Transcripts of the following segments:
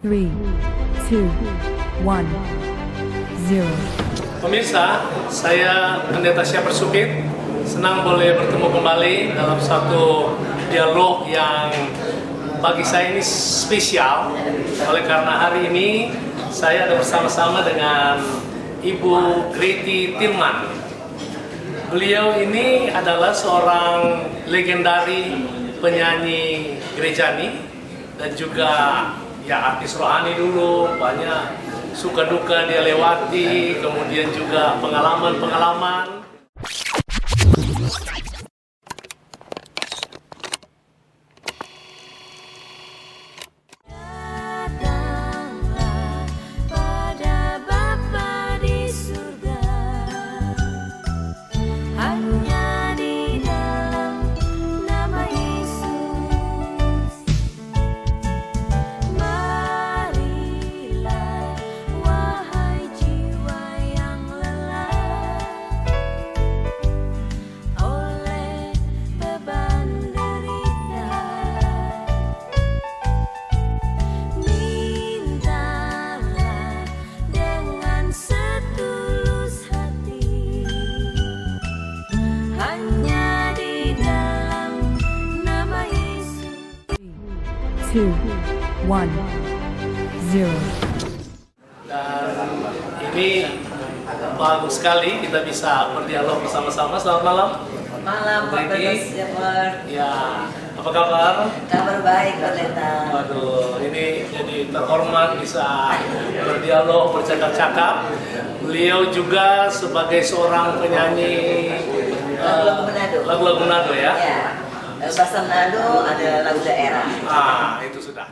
3, 2, 1, 0. Pemirsa, saya Pendeta Syafar Supit, senang boleh bertemu kembali dalam satu dialog yang bagi saya ini spesial, oleh karena hari ini saya ada bersama-sama dengan Ibu Greti Tillman. Beliau ini adalah seorang legendari penyanyi gerejani dan juga ya artis rohani dulu, banyak suka duka dia lewati, kemudian juga pengalaman-pengalaman. Two, 1, 0. Dan ini bagus sekali kita bisa berdialog bersama-sama. Selamat malam. Malam, Pak Pendeta Syafar. Ya, apa kabar? Kabar baik, Pendeta. Waduh, ini jadi terhormat bisa berdialog, bercakap-cakap. Beliau juga sebagai seorang penyanyi Lagu-lagu Manado. lagu-lagu Manado ya. Ya, bahasa Manado ada lagu daerah. Ah, itu sudah.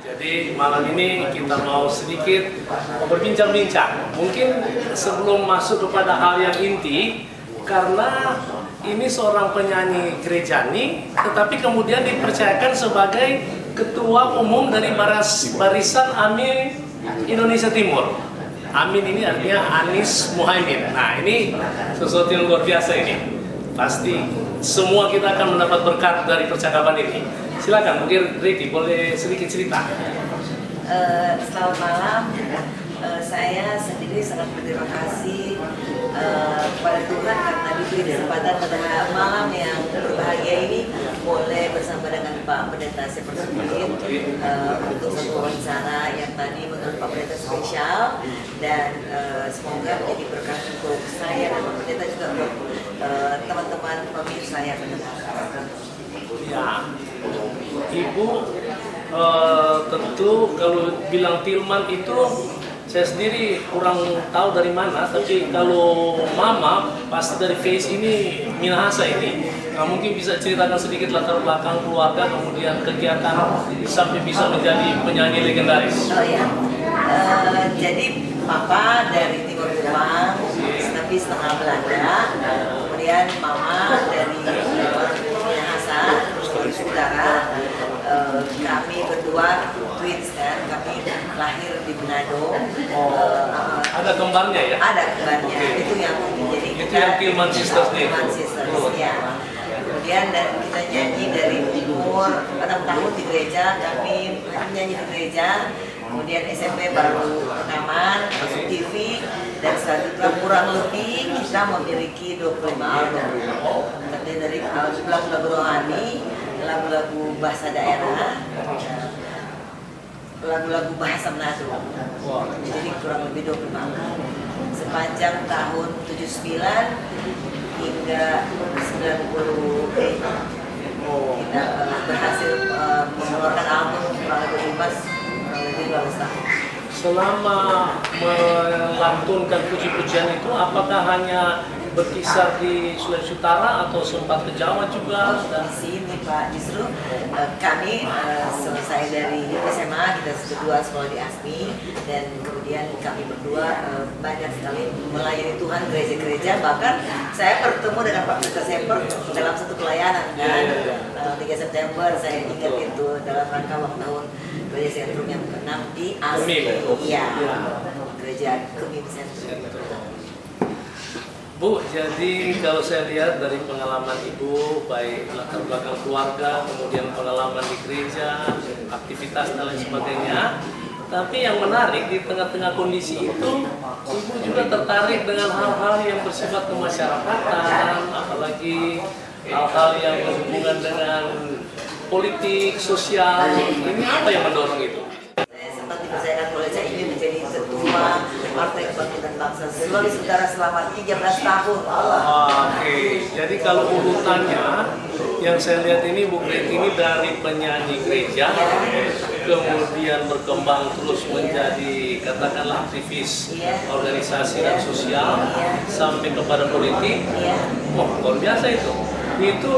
Jadi malam ini kita mau sedikit berbincang-bincang. Mungkin sebelum masuk kepada hal yang inti, karena ini seorang penyanyi gerejani, tetapi kemudian dipercayakan sebagai ketua umum dari Barisan Amin Indonesia Timur. Amin ini artinya Anies Muhaimin. Nah, ini sesuatu yang luar biasa ini. Pasti semua kita akan mendapat berkat dari percakapan ini. Silakan, mungkin Riti boleh sedikit cerita. Selamat malam. Saya sendiri sangat berterima kasih kepada Tuhan karena diberi kesempatan pada malam yang berbahagia ini boleh bersama dengan Pak Pendeta Syafar Supit untuk satu wawancara yang tadi menurut Pak Pendeta spesial, dan semoga menjadi berkat untuk saya dan Pak Pendeta juga untuk teman-teman pemirsa yang mendengarkan. Ya, Ibu tentu kalau bilang Tillman itu Saya sendiri kurang tahu dari mana, tapi kalau Mama pasti dari Face ini Minahasa ini. Nah, mungkin bisa ceritakan sedikit latar belakang keluarga, kemudian kegiatan sampai bisa menjadi penyanyi legendaris. Oh ya, jadi Papa dari Timur Jepang, tapi setengah Belanda. Kemudian Mama dari Minahasa, Sulawesi Utara. Kami berdua twins kan, kami lahir di Manado. Ada kembarnya ya? Ada kembarnya, itu yang jadi Itu yang Tillman Sisters nih. Tillman Sisters, ya. Kemudian dan kita nyanyi dari umur 6 tahun di gereja, kami nyanyi di gereja. Kemudian SMP baru rekaman, masuk TV, dan selanjutnya kurang lebih kita memiliki 25 album. Terdiri dari lagu-lagu rohani, lagu-lagu bahasa daerah, lagu-lagu bahasa Manado. Jadi kurang lebih 25 album. Sepanjang tahun 79 hingga 90 kita berhasil mengeluarkan album kurang lebih 12 tahun. Selama melantunkan puji-pujian itu, apakah hanya berkisar di Sulawesi Utara atau sempat ke Jawa juga? Di sini Pak, justru kami selesai dari SMA, kita berdua sekolah di ASMI, dan kemudian kami berdua banyak sekali melayani Tuhan gereja-gereja. Bahkan saya bertemu dengan Pak Peter Semper dalam satu pelayanan kan, 3 September saya ingat itu dalam rangka ulang tahun Gereja Sentrum yang ke-6 di ASMI. Iya, Gereja Kemim Sentrum. Bu, jadi kalau saya lihat dari pengalaman Ibu, baik latar belakang keluarga, kemudian pengalaman di gereja, aktivitas dan lain sebagainya, tapi yang menarik di tengah-tengah kondisi itu, Ibu juga tertarik dengan hal-hal yang bersifat kemasyarakatan, apalagi hal-hal yang berhubungan dengan politik, sosial. Ini apa yang mendorong itu? Saya sempat dipercayakan oleh Caimin menjadi ketua Partai Kebangkitan Bangsa Sulawesi Utara selama 13 tahun. Oke, jadi kalau urutannya yang saya lihat ini Bu Gret ini dari penyanyi gereja, kemudian berkembang terus menjadi katakanlah aktivis organisasi dan sosial, sampai kepada politik. Oh, luar biasa itu. Itu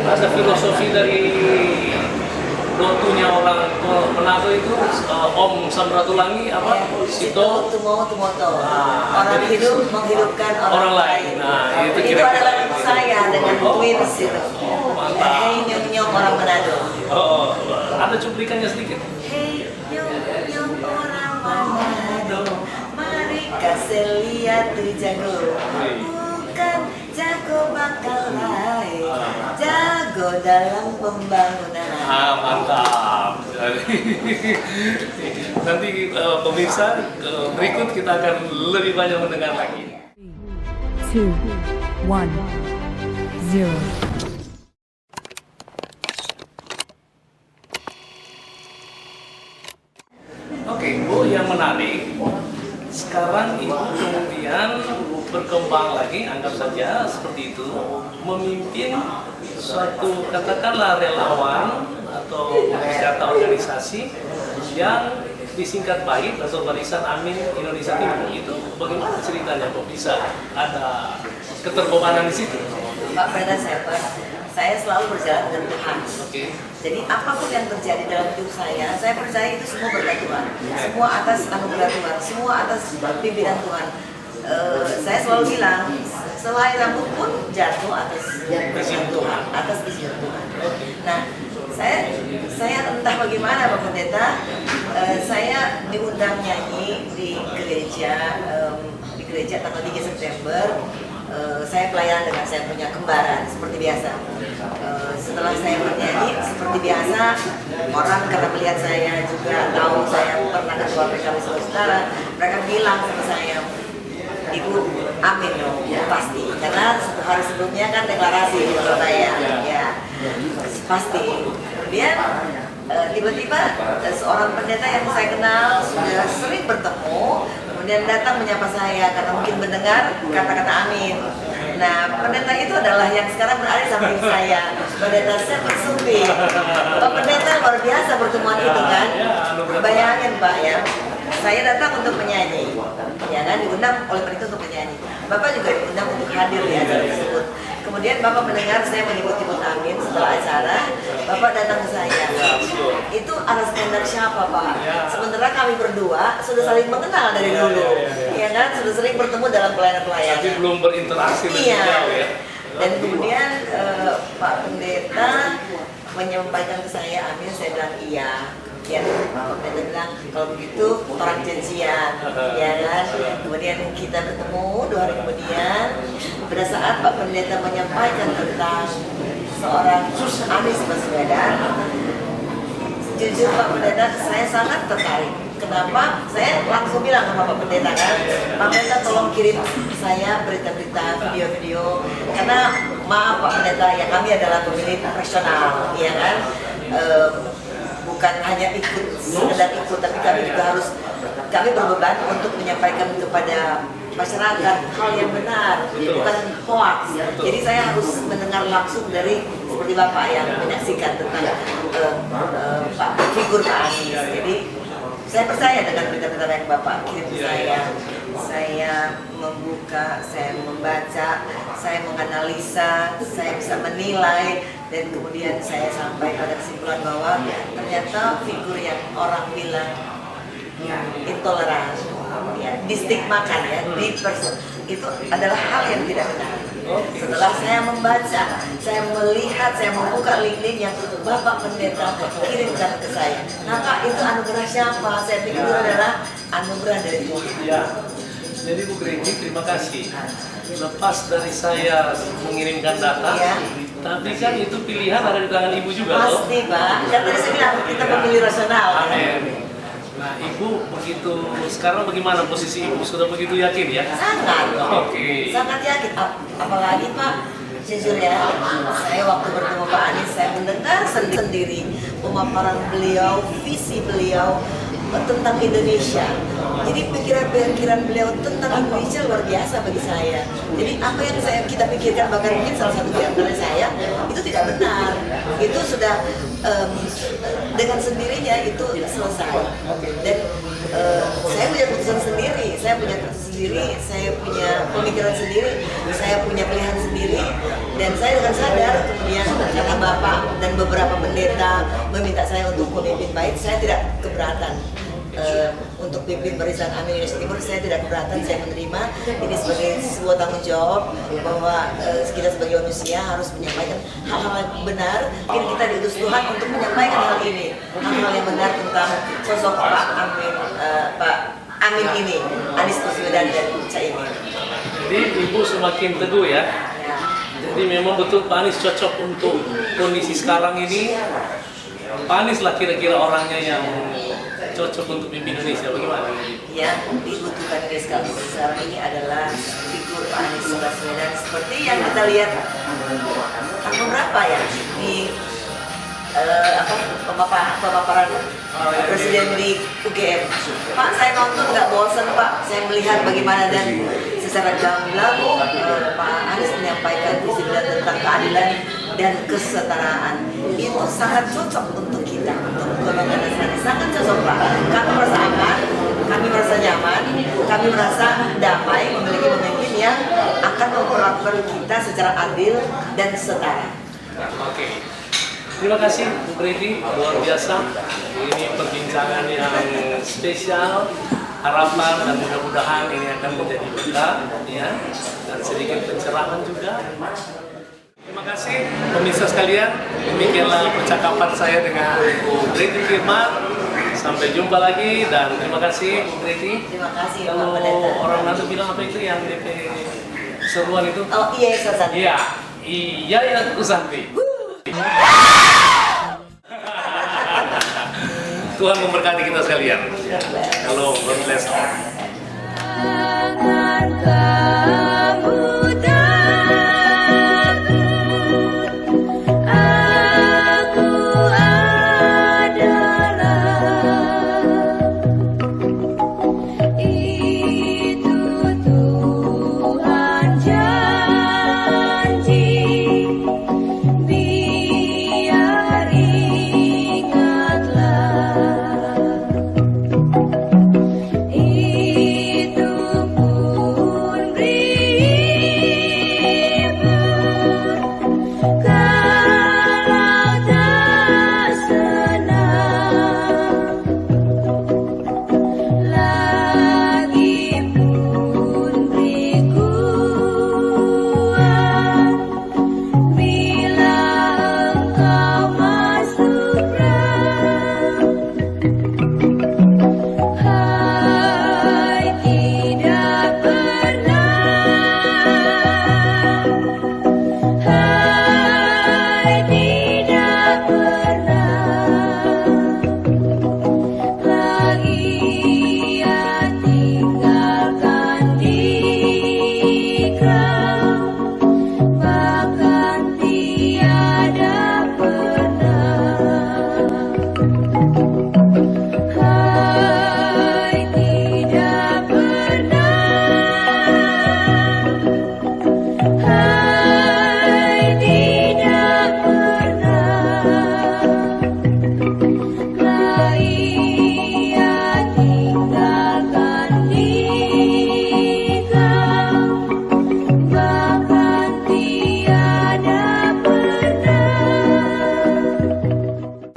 ada filosofi dari dotunya orang Manado itu, Om Samratulangi apa? Sito Tumoto. Orang hidup menghidupkan orang lain. Nah, itu itu kira-kira adalah lagu saya dengan twins itu. Mantap. Hey nyong orang Manado. Oh, ada cuplikannya sedikit. Hey nyong orang Manado, mari kasih lihat tuh jago. Bukan jago bakal lain, jago dalam pembangunan. Mantap. Nanti pemirsa berikut kita akan lebih banyak mendengar lagi. 2, 1, 0. Oke, Bu, yang menarik sekarang Ibu kemudian berkembang lagi, anggap saja seperti itu, memimpin suatu katakanlah relawan atau wisata organisasi yang disingkat baik atau Barisan Amin Indonesia Timur. Itu bagaimana ceritanya kok bisa ada keterpawanan di situ? Pak Peter Semper, saya selalu berjalan dengan Tuhan. Oke. Jadi apapun yang terjadi dalam hidup saya percaya itu semua berkat Tuhan. Semua atas anugerah Tuhan, semua atas pimpinan Tuhan. Saya selalu bilang, selai rambut pun jatuh atas izin Tuhan, atas izin Tuhan. Nah, saya entah bagaimana Pak Pendeta, saya diundang nyanyi di gereja tanggal 3 September. Saya pelayanan dengan saya punya kembaran seperti biasa. Setelah saya bernyanyi seperti biasa, orang karena melihat saya juga tahu saya pernah ketua PKB Sulawesi Utara, mereka bilang sama saya, Ibu, amin dong, pasti. Karena hari sebelumnya kan deklarasi di Surabaya, ya pasti. Kemudian tiba-tiba seorang pendeta yang saya kenal sudah sering bertemu, kemudian datang menyapa saya karena mungkin mendengar kata-kata amin. Nah, pendeta itu adalah yang sekarang berada di samping saya, pendeta Semper Sumbi. Pendeta luar biasa pertemuan itu kan. Bayangin Pak ya, saya datang untuk menyanyi, ya kan, diundang oleh pendeta untuk menyanyi. Bapak juga diundang untuk hadir di acara tersebut. Kemudian Bapak mendengar saya menyebut-nyebut Amin setelah acara, Bapak datang ke saya. Itu atas kehendak siapa, Pak? Sementara kami berdua sudah saling mengenal dari dulu, ya kan, sudah sering bertemu dalam pelayanan-pelayanan. Tapi belum berinteraksi lebih Iya. jauh ya. Dan kemudian Pak Pendeta menyampaikan ke saya, Amin, saya bilang iya. Ya, Pak Pendeta bilang kalau begitu orang janjian, ya kan. Kemudian kita bertemu 2 hari kemudian. Pada saat Pak Pendeta menyampaikan tentang seorang Anies Baswedan, jujur Pak Pendeta, saya sangat tertarik. Kenapa? Saya langsung bilang sama Pak Pendeta kan, Pak Pendeta tolong kirim saya berita-berita, video-video. Karena maaf Pak Pendeta, ya kami adalah pemilih profesional, ya kan. Bukan hanya sekedar ikut, tapi kami juga harus, kami berbeban untuk menyampaikan kepada masyarakat hal yang benar, bukan hoax. Jadi saya harus mendengar langsung dari seperti Bapak yang menyaksikan tentang Pak figur Pak Anies. Jadi saya percaya dengan berita-berita yang Bapak kirim ke saya. Saya membuka, saya membaca, saya menganalisa, saya bisa menilai, dan kemudian saya sampai pada kesimpulan bahwa ternyata figur yang orang bilang intoleran, ya, distigmakan, ya, itu adalah hal yang tidak benar. Setelah saya membaca, saya melihat, saya membuka link-link yang Bapak Pendeta kirimkan ke saya. Nah Pak, itu anugerah siapa? Saya pikir itu adalah anugerah dari Tuhan. Ya. Jadi Bu Gregi, terima kasih. Lepas dari saya mengirimkan data, Ya. tapi kan itu pilihan ada di tangan Ibu juga loh. Pasti Pak, kan tadi saya bilang kita pemilih rasional. Kan? Amin. Nah, Ibu begitu, sekarang bagaimana posisi Ibu? Sudah begitu yakin ya? Sangat. Oke. Sangat yakin. Apalagi Pak, jujur ya, saya waktu bertemu Pak Anies, saya mendengar sendiri pemaparan beliau, visi beliau tentang Indonesia. Jadi pikiran-pikiran beliau tentang Indonesia luar biasa bagi saya. Jadi apa yang kita pikirkan, bahkan mungkin salah satu di antara saya, itu tidak benar. Itu sudah dengan sendirinya itu selesai. Dan saya punya keputusan sendiri, saya punya pemikiran sendiri, saya punya pilihan sendiri, dan saya dengan sadar kemudian karena Bapak dan beberapa pendeta meminta saya untuk memimpin baik, saya tidak keberatan. Untuk pimpin barisan Amin Indonesia Timur, saya tidak keberatan, saya menerima ini sebagai sebuah tanggung jawab bahwa kita sebagai manusia harus menyampaikan hal-hal yang benar. Mungkin kita diutus Tuhan untuk menyampaikan hal ini, hal-hal yang benar tentang sosok Pak Amin ini, Anies Baswedan dan Caimin. Jadi Ibu semakin teguh ya. Jadi memang betul Pak Anies cocok untuk kondisi sekarang ini. Pak Anies lah kira-kira orangnya yang cocok untuk pimpin Indonesia, bagaimana? Yang dibutuhkan sekarang ini adalah figur Pak Anies Baswedan seperti yang kita lihat tahun berapa ya di pemaparan Presiden di UGM. Pak, saya nonton nggak bosan Pak, saya melihat bagaimana dan secara gamblang Pak Anies menyampaikan visi beliau tentang keadilan dan kesetaraan. Itu sangat cocok untuk kita, untuk golongan Nasrani. Sangat cocok Pak. Kami merasa aman, kami merasa nyaman, kami merasa damai memiliki pemimpin yang akan memperlakukan kita secara adil dan setara. Oke. Terima kasih Bu Gregi, luar biasa. Ini perbincangan yang spesial. Harapan dan mudah-mudahan ini akan menjadi berkah, ya, dan sedikit pencerahan juga. Terima kasih pemirsa sekalian. Demikianlah percakapan saya dengan Bu Gregi Firman. Sampai jumpa lagi dan terima kasih Bu Gregi. Terima kasih Pak Kalau Pendeta. orang nanti bilang apa itu yang DP seruan itu? Oh iya, Ustaz. Iya, iya ya Usanti. Tuhan memberkati kita sekalian. Halo, God bless.